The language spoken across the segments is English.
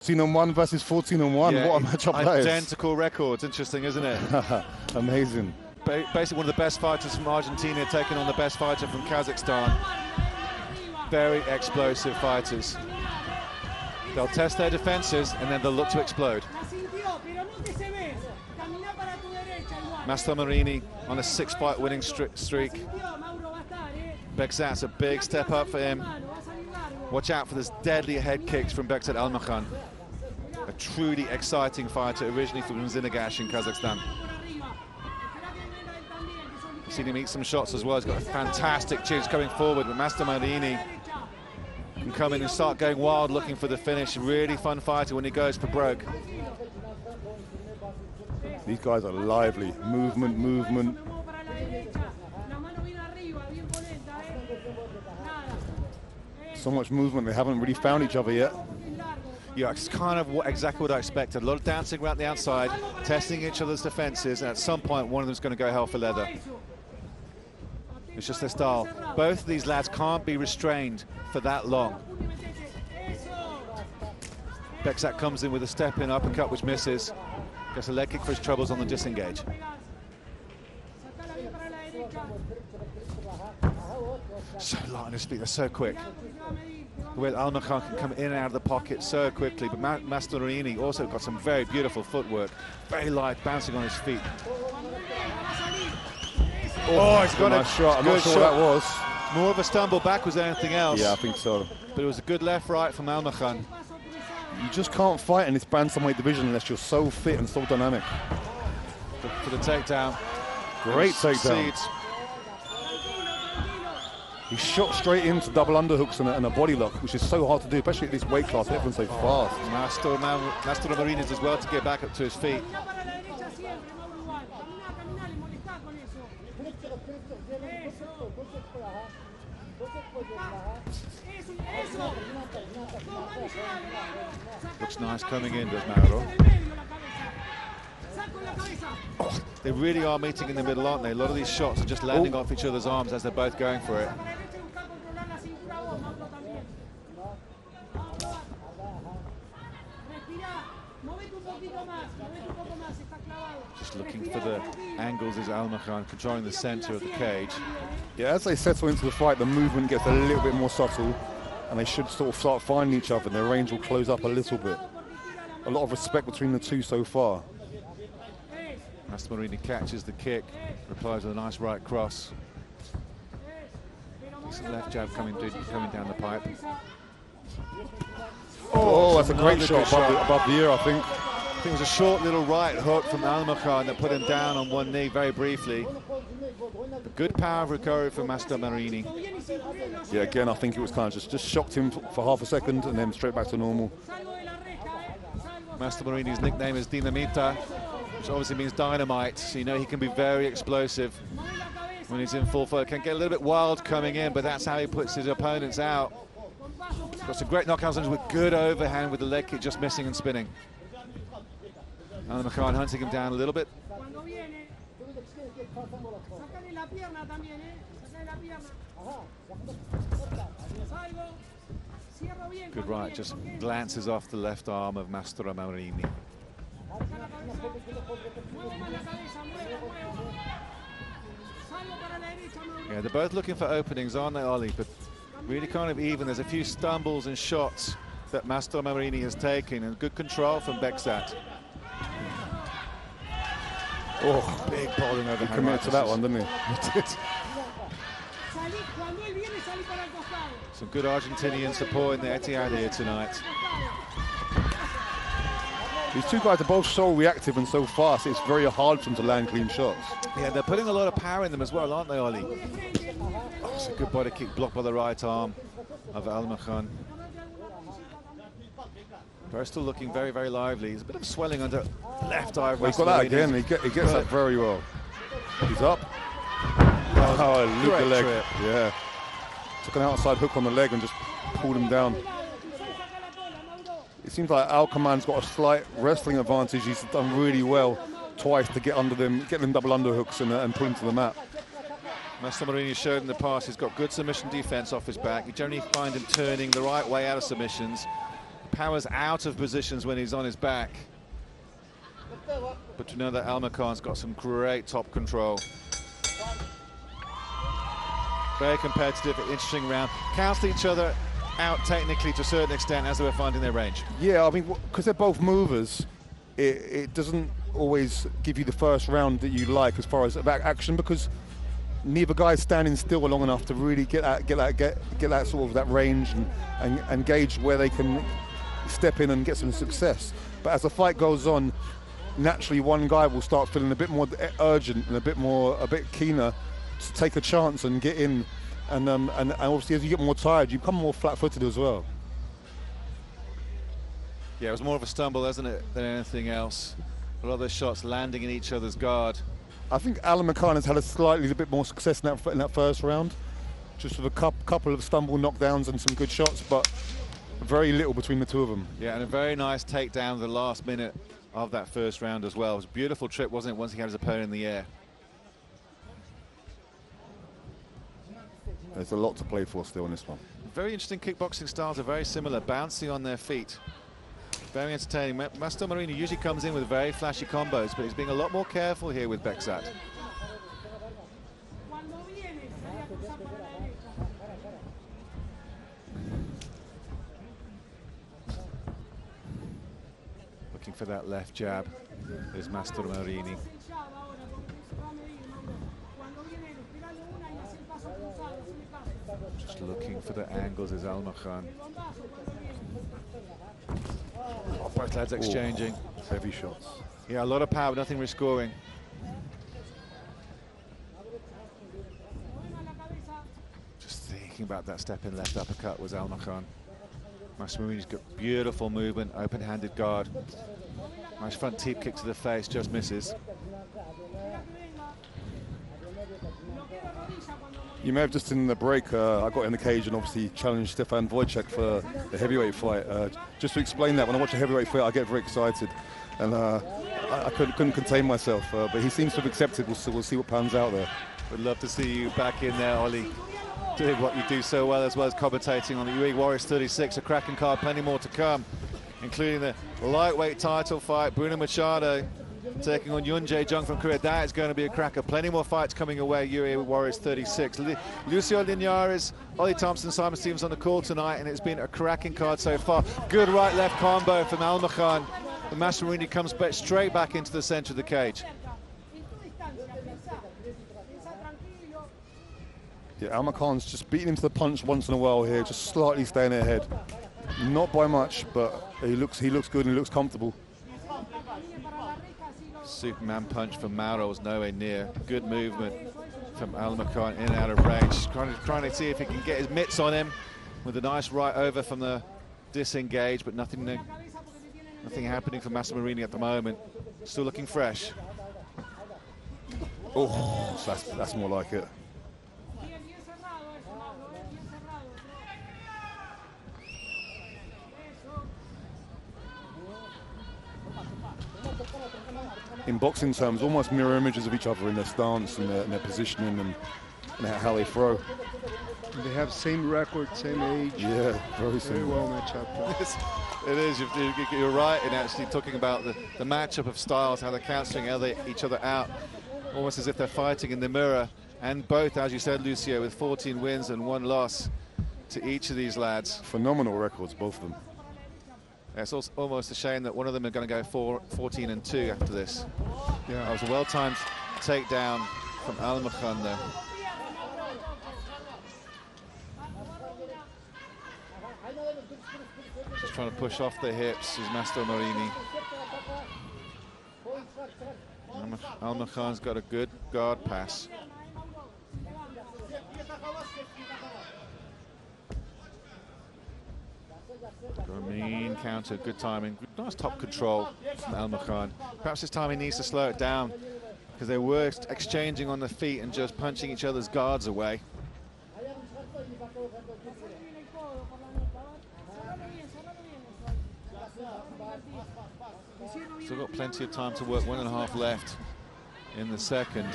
14-1 versus 14-1. Yeah, what a matchup that is. Identical records. Interesting, isn't it? Amazing. Basically one of the best fighters from Argentina taking on the best fighter from Kazakhstan. Very explosive fighters. They'll test their defenses and then they'll look to explode. Mastromarini on a 6-fight winning streak. Bekzat's a big step up for him. Watch out for this deadly head kicks from Bekzat Almakhan. A truly exciting fighter, originally from Zinagash in Kazakhstan. You've seen him eat some shots as well. He's got a fantastic chin coming forward, but Mastromarini can come in and start going wild looking for the finish. Really fun fighter when he goes for broke. These guys are lively. Movement. So much movement, they haven't really found each other yet. Yeah, it's kind of exactly what I expected. A lot of dancing around the outside, testing each other's defenses, and at some point one of them's going to go hell for leather. It's just their style. Both of these lads can't be restrained for that long. Bekzat comes in with a step-in uppercut which misses. Gets a leg kick for his troubles on the disengage. So light on his feet, they're so quick. The way that Almakhan can come in and out of the pocket so quickly, but Mastromarini also got some very beautiful footwork. Very light, bouncing on his feet. Oh, he's got a nice shot. I'm not sure what that was. More of a stumble backwards than anything else. Yeah, I think so. But it was a good left-right from Almakhan. You just can't fight in this bantamweight division unless you're so fit and so dynamic. For the takedown. Great takedown. He shot straight into double underhooks and a body lock, which is so hard to do, especially at this weight class. Everyone's so fast. Mastromarini does well to get back up to his feet. Looks nice coming in, does Mauro. Oh, they really are meeting in the middle, aren't they? A lot of these shots are just landing off each other's arms as they're both going for it. Just looking for the angles is Almakhan, controlling the center of the cage. Yeah, as they settle into the fight, the movement gets a little bit more subtle, and they should sort of start finding each other, and their range will close up a little bit. A lot of respect between the two so far. Mastromarini catches the kick, replies with a nice right cross. Left jab coming down the pipe. Oh, that's a great shot above the ear, I think. I think it was a short little right hook from Almakhan that put him down on one knee very briefly. But good power of recovery from Mastromarini. Yeah, again, I think it was kind of just shocked him for half a second and then straight back to normal. Mastromarini's nickname is Dinamita, which obviously means dynamite, so you know he can be very explosive when he's in full flow. Can get a little bit wild coming in, but that's how he puts his opponents out. He's got some great knockouts with good overhand with the leg kick just missing and spinning. Almakhan hunting him down a little bit. Good right, just glances off the left arm of Mastromarini. Yeah, they're both looking for openings, aren't they, Ollie? But really kind of even. There's a few stumbles and shots that Mastromarini has taken, and good control from Bekzat. Oh, big bowling overhand. He committed to that one, didn't he? He did. Some good Argentinian support in the Etihad here tonight. These two guys are both so reactive and so fast, it's very hard for them to land clean shots. Yeah, they're putting a lot of power in them as well, aren't they, Ollie? Oh, it's a good body kick blocked by the right arm of Almakhan. They're still looking very, very lively. There's a bit of swelling under left eye. Well, he's got that again. He gets that very well. He's up. Oh, loop the leg. Trip. Yeah. Took an outside hook on the leg and just pulled him down. It seems like Almakhan's got a slight wrestling advantage. He's done really well twice to get under them, get them double underhooks and pull him to the mat. Mastromarini showed in the past he's got good submission defense off his back. You generally find him turning the right way out of submissions. powers out of positions when he's on his back. But you know that Almakhan's got some great top control. Very competitive, interesting round. Cancel each other out technically to a certain extent as they were finding their range. Yeah, I mean, because they're both movers, it doesn't always give you the first round that you like as far as about action, because neither guy's standing still long enough to really get that sort of that range and gauge where they can step in and get some success. But as the fight goes on, naturally one guy will start feeling a bit more urgent and a bit keener to take a chance and get in, and obviously as you get more tired, you become more flat-footed as well. Yeah, it was more of a stumble, wasn't it, than anything else. A lot of those shots landing in each other's guard. I think Almakhan has had a slightly bit more success in that first round, just with a couple of stumble knockdowns and some good shots, but very little between the two of them. Yeah, and a very nice takedown the last minute of that first round as well. It was a beautiful trip, wasn't it, once he had his opponent in the air. There's a lot to play for still in this one. Very interesting kickboxing styles are very similar, bouncing on their feet. Very entertaining. Mastromarini usually comes in with very flashy combos, but he's being a lot more careful here with Bekzat. Looking for that left jab is Mastromarini. Just looking for the angles is Almakhan. Both lads exchanging. Heavy shots. Yeah, a lot of power, nothing risk scoring. Just thinking about that step in left uppercut was Almakhan. Mastromarini's got beautiful movement, open-handed guard. Nice front teep kick to the face, just misses. You may have just in the break, I got in the cage and obviously challenged Stefan Wojciech for the heavyweight fight. Just to explain that, when I watch a heavyweight fight, I get very excited, and I couldn't contain myself. But he seems to have accepted. We'll see what pans out there. Would love to see you back in there, Ollie, doing what you do so well as commentating on the UAE Warriors 36. A cracking card, plenty more to come, including the lightweight title fight. Bruno Machado taking on Yoon Jae-jung from Korea. That is going to be a cracker. Plenty more fights coming away. UAE Warriors 36. Lucio Linares, Ollie Thompson, Simon Stevens on the call tonight, and it's been a cracking card so far. Good right-left combo from Almakhan. The Mastromarini comes straight back into the center of the cage. Yeah, Almakhan's just beating him to the punch once in a while here, just slightly staying ahead. Not by much, but he looks good and he looks comfortable. Superman punch from Mauro was nowhere near. Good movement from Almakhan in and out of range. Trying to see if he can get his mitts on him with a nice right over from the disengage, but nothing happening for Mastromarini at the moment. Still looking fresh. Oh, that's more like it. In boxing terms, almost mirror images of each other in their stance and their positioning and how they throw. They have same record, same age. Yeah, very similar. Very well matched up. It is. You're right in actually talking about the matchup of styles, how they're cancelling each other out, almost as if they're fighting in the mirror. And both, as you said, Lucio, with 14 wins and 1 loss to each of these lads. Phenomenal records, both of them. It's also almost a shame that one of them are going to go 14-2 after this. Yeah, that was a well-timed takedown from Almakhan there. Just trying to push off the hips is Mastromarini. Almakhan's got a good guard pass. A mean counter, good timing, nice top control from Almakhan. Perhaps this time he needs to slow it down because they were exchanging on the feet and just punching each other's guards away. Still got plenty of time to work, 1.5 left in the second.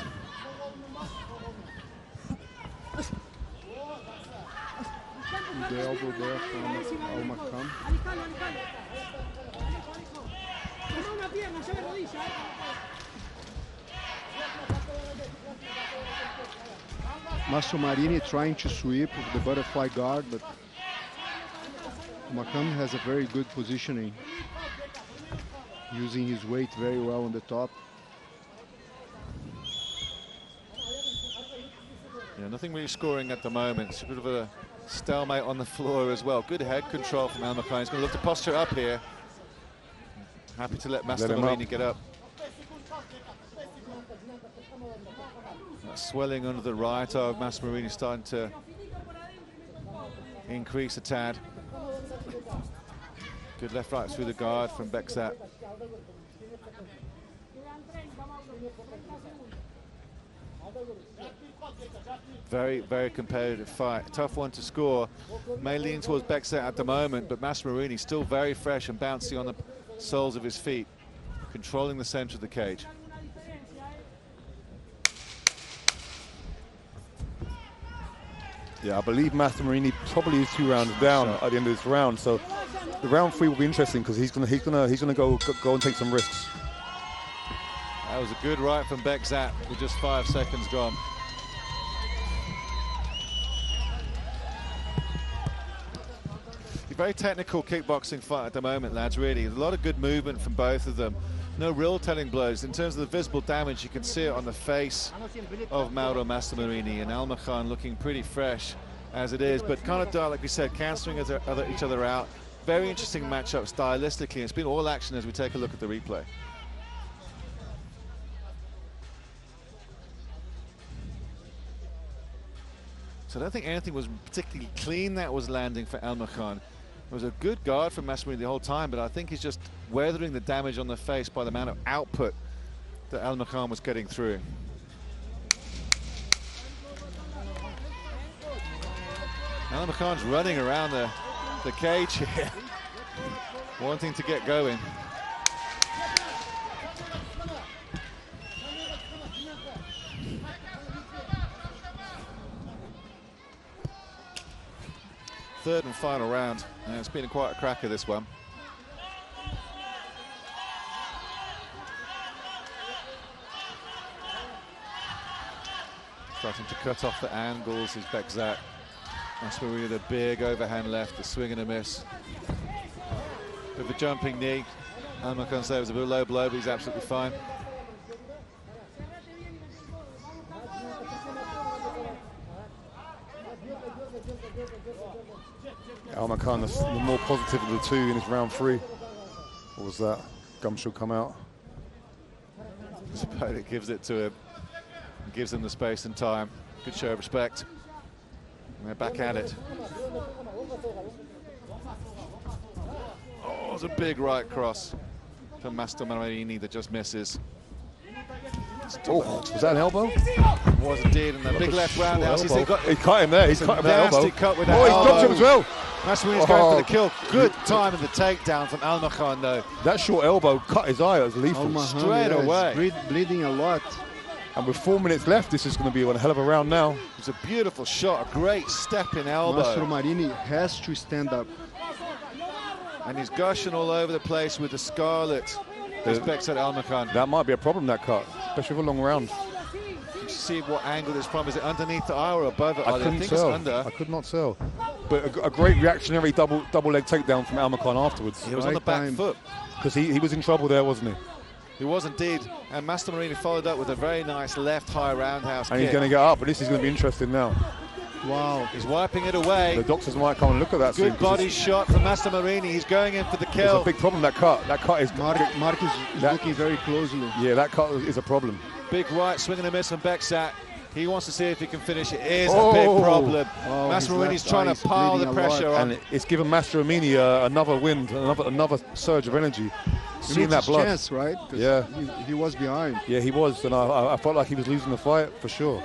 The elbow there from Almakhan. Mastromarini trying to sweep with the butterfly guard, but Almakhan has a very good positioning, using his weight very well on the top. Yeah, nothing really scoring at the moment. It's a bit of a stalemate on the floor as well. Good head control from Almakhan. He's going to look to posture up here. Happy to let Mastromarini get up. That swelling under the right of Mastromarini starting to increase a tad. Good left right through the guard from Bekzat. Very, very competitive fight. Tough one to score. May lean towards Bekzat at the moment, but Mastromarini still very fresh and bouncy on the soles of his feet, controlling the center of the cage. Yeah, I believe Mastromarini probably is 2 rounds down at the end of this round. So the round 3 will be interesting because he's gonna go and take some risks. That was a good right from Bekzat with just 5 seconds gone. Very technical kickboxing fight at the moment, lads, really. A lot of good movement from both of them. No real telling blows. In terms of the visible damage, you can see it on the face of Mauro Mastromarini, and Almakhan looking pretty fresh as it is, but kind of dark, like we said, cancelling each other out. Very interesting matchup stylistically. It's been all action as we take a look at the replay. So I don't think anything was particularly clean that was landing for Almakhan. It was a good guard from Mastromarini the whole time, but I think he's just weathering the damage on the face by the amount of output that Almakhan was getting through. Almakhan's running around the cage here, wanting to get going. Third and final round. It's been quite a cracker, this one. Starting to cut off the angles is Bekzat. Mastromarini with a big overhand left, the swing and a miss. With a jumping knee. Almakhan said it was a bit low blow, but he's absolutely fine. Almakhan, the more positive of the two in his round 3. What was that? Gum should come out. His opponent gives it to him. Gives him the space and time. Good show of respect. And they're back at it. Oh, it's a big right cross from Mastromarini that just misses. Oh, was that an elbow? It was indeed, and the big left roundhouse. He cut him there. He cut him that elbow. Cut with that he dropped him as well. Mastromarini's going for the kill. Good time in the takedown from Almakhan, though. That short elbow cut his eye. It was lethal. Almakhan, straight away. Bleeding a lot. And with 4 minutes left, this is going to be a hell of a round now. It's a beautiful shot, a great step-in elbow. Mastromarini has to stand up. And he's gushing all over the place with the scarlet. This Bekzat Almakhan. That might be a problem, that cut, especially with a long round. You see what angle it's from. Is it underneath the eye or above it? I couldn't tell. It's under. I could not tell. But a great reactionary double leg takedown from Almakhan afterwards. He was on the back foot. Because he was in trouble there, wasn't he? He was indeed. And Mastromarini followed up with a very nice left high roundhouse and kick. He's going to get up, but this is going to be interesting now. Wow. He's wiping it away. The doctors might come and look at that. Good body shot from Mastromarini. He's going in for the kill. It's a big problem, that cut. That cut is... Mark is looking very closely. Yeah, that cut is a problem. Big right, swing and a miss from Bekzat. He wants to see if he can finish it. It is a big problem. Oh, Mastromarini's trying to pile the pressure on. And it's given Mastromarini another wind, another surge of energy. Seeing that blood. Chance, right? Yeah. He was behind. Yeah, he was, and I felt like he was losing the fight for sure.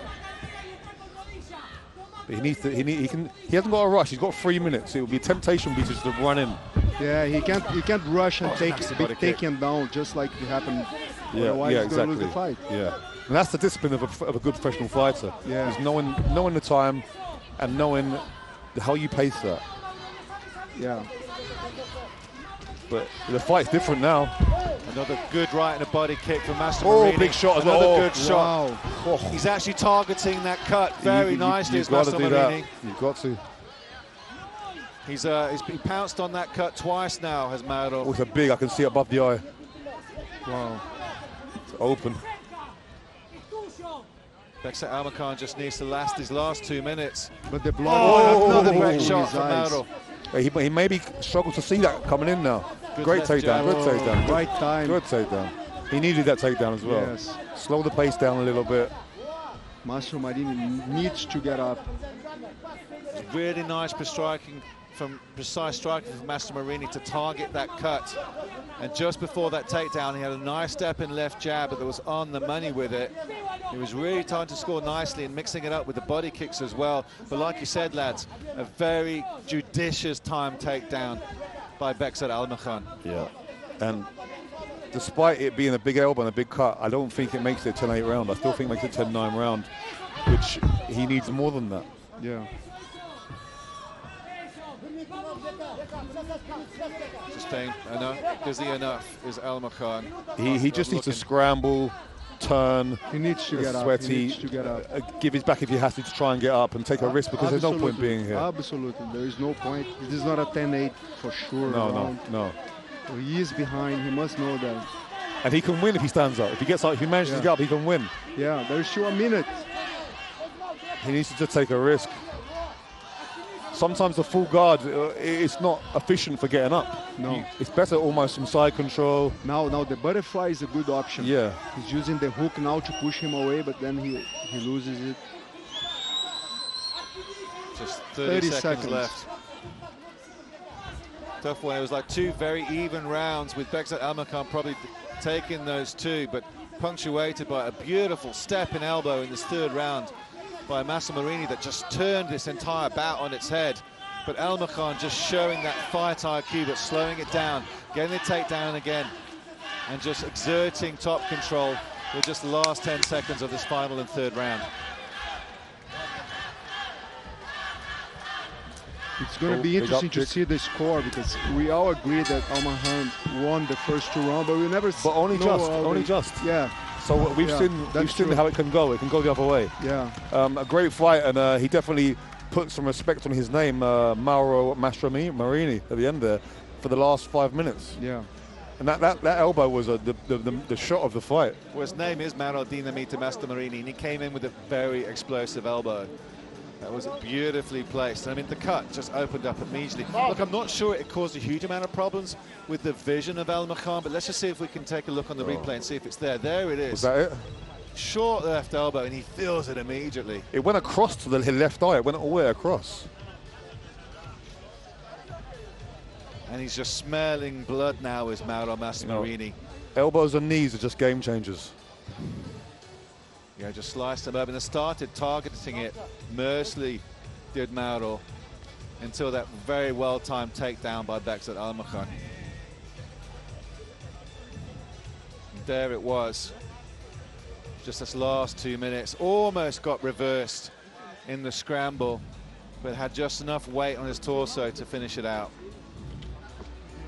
But he needs to. He hasn't got a rush. He's got 3 minutes. It would be a temptation would be just to run in. Yeah, he can't rush and take him down just like it happened. Yeah, Otherwise yeah, he's gonna exactly. lose the fight. Yeah, and that's the discipline of a good professional fighter. Yeah, is knowing the time and knowing how you pace that. Yeah. But the fight's different now. Another good right and a body kick from Mastromarini. Oh, big shot as well. Another good shot. Oh. He's actually targeting that cut very nicely. You've got to do that. Mastromarini. You've got to. He's been pounced on that cut twice now, has Mauro. Oh, it's a big. I can see it above the eye. Wow. It's open. Bekzat Almakhan just needs to last his last 2 minutes. But the blood. Another in great his shot from eyes. Mauro. He maybe struggled to see that coming in now. Good Great left takedown. jab. Good takedown. Right time. Good takedown. He needed that takedown as well. Yes. Slow the pace down a little bit. Mastromarini needs to get up. Really nice precise striking from Mastromarini to target that cut. And just before that takedown, he had a nice step in left jab, but that was on the money with it. He was really trying to score nicely and mixing it up with the body kicks as well. But like you said, lads, a very judicious time takedown by Bekzat Almakhan. Yeah. And despite it being a big elbow and a big cut, I don't think it makes it a 10-8 round. I still think it makes it a 10-9 round, which he needs more than that. Yeah. Sustained enough, busy enough is Almakhan. He just needs to scramble, turn, He needs to get sweaty, up. He needs to get up. give his back if he has to try and get up and take a risk, because there's no point being here. Absolutely. There is no point. This is not a 10-8 for sure. No. So he is behind. He must know that. And he can win if he stands up. If he gets up, if he manages to get up, he can win. Yeah, there's still a minute. He needs to just take a risk. Sometimes the full guard, it's not efficient for getting up. No. It's better almost some side control. Now the butterfly is a good option. Yeah. He's using the hook now to push him away, but then he loses it. Just 30 seconds left. Tough one. It was like two very even rounds with Bekzat Almakhan probably taking those two, but punctuated by a beautiful step and elbow in this third round by Mastromarini that just turned this entire bout on its head. But Almakhan just showing that fight IQ, but slowing it down, getting the takedown again, and just exerting top control with just the last 10 seconds of this final and third round. It's going to be interesting to see the score, because we all agree that Almakhan won the first two rounds, but we never. But only just. Yeah. So we've seen how it can go. It can go the other way. Yeah. A great fight, and he definitely put some respect on his name, Mauro Mastromarini, at the end there, for the last 5 minutes. Yeah. And that elbow was the shot of the fight. Well, his name is Mauro Mastromarini, and he came in with a very explosive elbow. That was beautifully placed. I mean, the cut just opened up immediately. Look, I'm not sure it caused a huge amount of problems with the vision of Almakhan, but let's just see if we can take a look on the replay and see if it's there. There it is. Was that it? Short left elbow, and he feels it immediately. It went across to the left eye. It went all the way across. And he's just smelling blood now, is Mauro Mastromarini. Elbows and knees are just game changers. Yeah, just sliced him open and started targeting it mercilessly, did Mauro, until that very well-timed takedown by Bekzat Almakhan. There it was. Just this last 2 minutes, almost got reversed in the scramble, but had just enough weight on his torso to finish it out.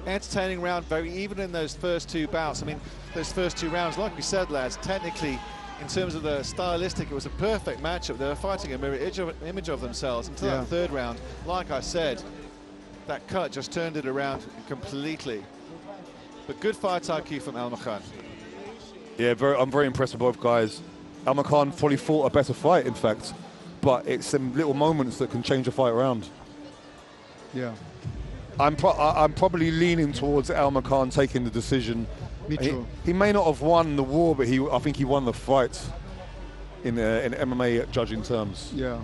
Entertaining round, very even in those first two bouts. I mean, those first two rounds, like we said, lads, technically, in terms of the stylistic, it was a perfect matchup. They were fighting a mirror image of themselves until that third round. Like I said, that cut just turned it around completely. But good fight IQ from Almakhan. Yeah, I'm very impressed with both guys. Almakhan probably fought a better fight, in fact, but it's some little moments that can change a fight around. Yeah. I'm probably leaning towards Almakhan taking the decision. Me too. He may not have won the war, but I think he won the fight in MMA judging terms. Yeah.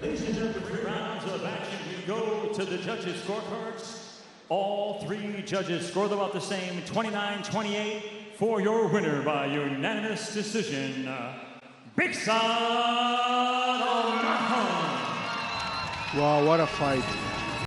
Ladies and gentlemen, 3 rounds of action. We go to the judges' scorecards. All 3 judges scored about the same, 29-28, for your winner by unanimous decision, Bekzat Almakhan. Wow, what a fight.